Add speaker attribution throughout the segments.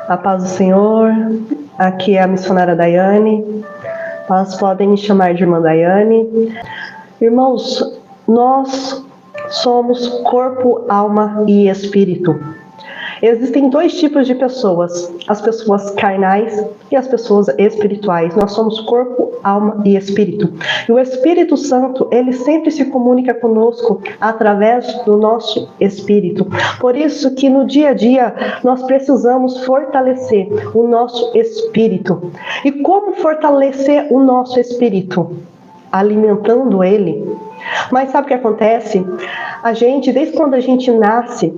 Speaker 1: A paz do Senhor, aqui é a missionária Daiane, mas podem me chamar de irmã Daiane. Irmãos, nós somos corpo, alma e espírito. Existem dois tipos de pessoas, as pessoas carnais e as pessoas espirituais. Nós somos corpo, alma e espírito. E o Espírito Santo, ele sempre se comunica conosco através do nosso espírito. Por isso que no dia a dia nós precisamos fortalecer o nosso espírito. E como fortalecer o nosso espírito? Alimentando ele. Mas sabe o que acontece? A gente, desde quando a gente nasce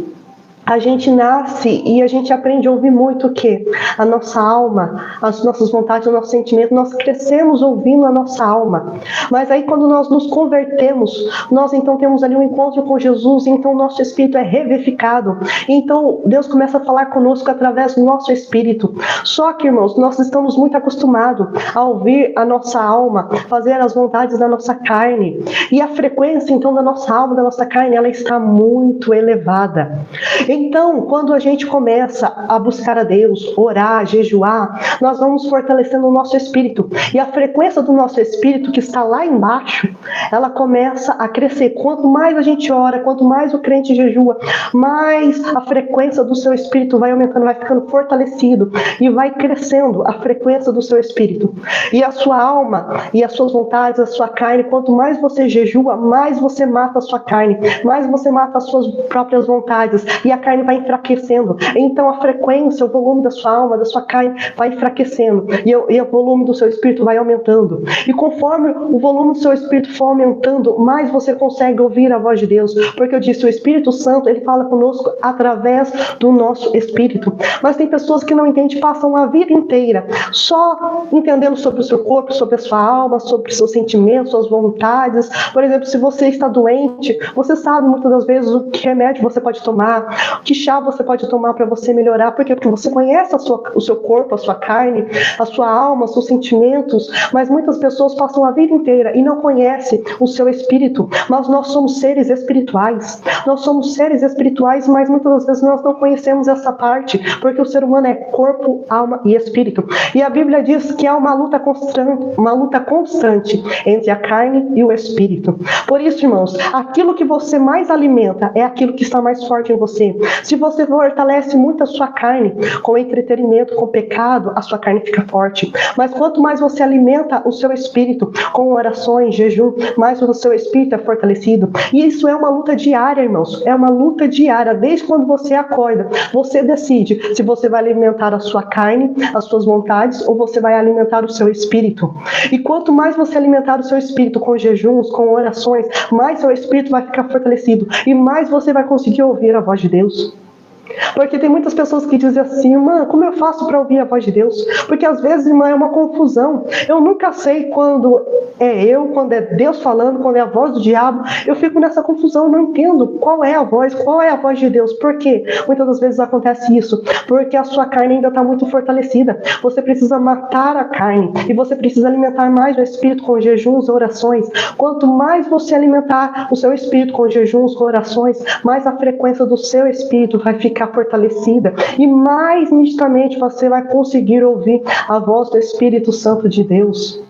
Speaker 1: e a gente aprende a ouvir muito o quê? A nossa alma, as nossas vontades, os nossos sentimentos, nós crescemos ouvindo a nossa alma. Mas aí quando nós nos convertemos, nós então temos ali um encontro com Jesus, então o nosso espírito é revivificado. Então Deus começa a falar conosco através do nosso espírito. Só que, irmãos, nós estamos muito acostumados a ouvir a nossa alma, fazer as vontades da nossa carne. E a frequência então da nossa alma, da nossa carne, ela está muito elevada. Então, quando a gente começa a buscar a Deus, orar, jejuar, nós vamos fortalecendo o nosso espírito. E a frequência do nosso espírito, que está lá embaixo, ela começa a crescer. Quanto mais a gente ora, quanto mais o crente jejua, mais a frequência do seu espírito vai aumentando, vai ficando fortalecido e vai crescendo a frequência do seu espírito. E a sua alma e as suas vontades, a sua carne, quanto mais você jejua, mais você mata a sua carne, mais você mata as suas próprias vontades. E a carne vai enfraquecendo. Então a frequência, o volume da sua alma, da sua carne vai enfraquecendo. E o volume do seu espírito vai aumentando. E conforme o volume do seu espírito for aumentando, mais você consegue ouvir a voz de Deus. Porque eu disse, o Espírito Santo, ele fala conosco através do nosso espírito. Mas tem pessoas que não entendem, passam a vida inteira só entendendo sobre o seu corpo, sobre a sua alma, sobre os seus sentimentos, suas vontades. Por exemplo, se você está doente, você sabe muitas das vezes o que remédio você pode tomar, que chá você pode tomar para você melhorar. Por quê? Porque você conhece o seu corpo, a sua carne, a sua alma, os seus sentimentos. Mas muitas pessoas passam a vida inteira e não conhecem o seu espírito. Mas nós somos seres espirituais. Nós somos seres espirituais, mas muitas das vezes nós não conhecemos essa parte, porque o ser humano é corpo, alma e espírito. E a Bíblia diz que há uma luta constante entre a carne e o espírito. Por isso, irmãos, aquilo que você mais alimenta é aquilo que está mais forte em você. Se você fortalece muito a sua carne com entretenimento, com pecado, a sua carne fica forte. Mas quanto mais você alimenta o seu espírito com orações, jejum, mais o seu espírito é fortalecido. E isso é uma luta diária, irmãos. É uma luta diária. Desde quando você acorda, você decide se você vai alimentar a sua carne, as suas vontades, ou você vai alimentar o seu espírito. E quanto mais você alimentar o seu espírito com jejuns, com orações, mais seu espírito vai ficar fortalecido. E mais você vai conseguir ouvir a voz de Deus. Porque tem muitas pessoas que dizem assim, irmã, como eu faço para ouvir a voz de Deus? Porque às vezes, irmã, é uma confusão. Eu nunca sei quando quando é Deus falando, quando é a voz do diabo. Eu fico nessa confusão, não entendo qual é a voz de Deus. Por quê? Muitas das vezes acontece isso, porque a sua carne ainda está muito fortalecida. Você precisa matar a carne e você precisa alimentar mais o espírito com jejuns e orações. Quanto mais você alimentar o seu espírito com jejuns, com orações, mais a frequência do seu espírito vai ficar fortalecida e mais nitidamente você vai conseguir ouvir a voz do Espírito Santo de Deus.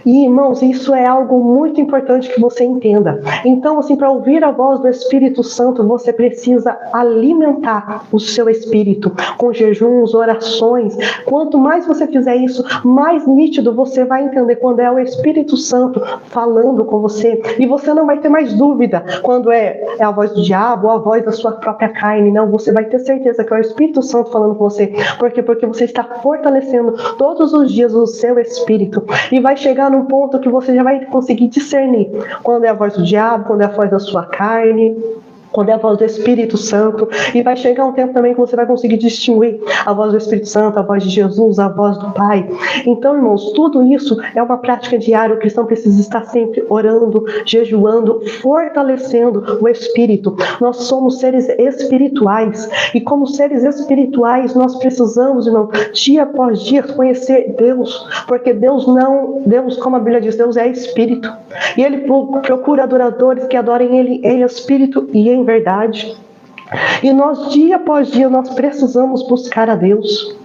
Speaker 1: E, irmãos, isso é algo muito importante que você entenda. Então, assim, para ouvir a voz do Espírito Santo, você precisa alimentar o seu espírito com jejuns, orações. Quanto mais você fizer isso, mais nítido você vai entender quando é o Espírito Santo falando com você. E você não vai ter mais dúvida quando é a voz do diabo ou a voz da sua própria carne. Não, você vai ter certeza que é o Espírito Santo falando com você. Por quê? Porque você está fortalecendo todos os dias o seu espírito. E vai chegar num ponto que você já vai conseguir discernir quando é a voz do diabo, quando é a voz da sua carne, quando é a voz do Espírito Santo. E vai chegar um tempo também que você vai conseguir distinguir a voz do Espírito Santo, a voz de Jesus, a voz do Pai. Então, irmãos, tudo isso é uma prática diária. O cristão precisa estar sempre orando, jejuando, fortalecendo o Espírito. Nós somos seres espirituais. E como seres espirituais, nós precisamos, irmão, dia após dia, conhecer Deus. Porque Deus, como a Bíblia diz, Deus é Espírito. E Ele procura adoradores que adorem Ele em Espírito e em verdade. E nós, dia após dia, nós precisamos buscar a Deus.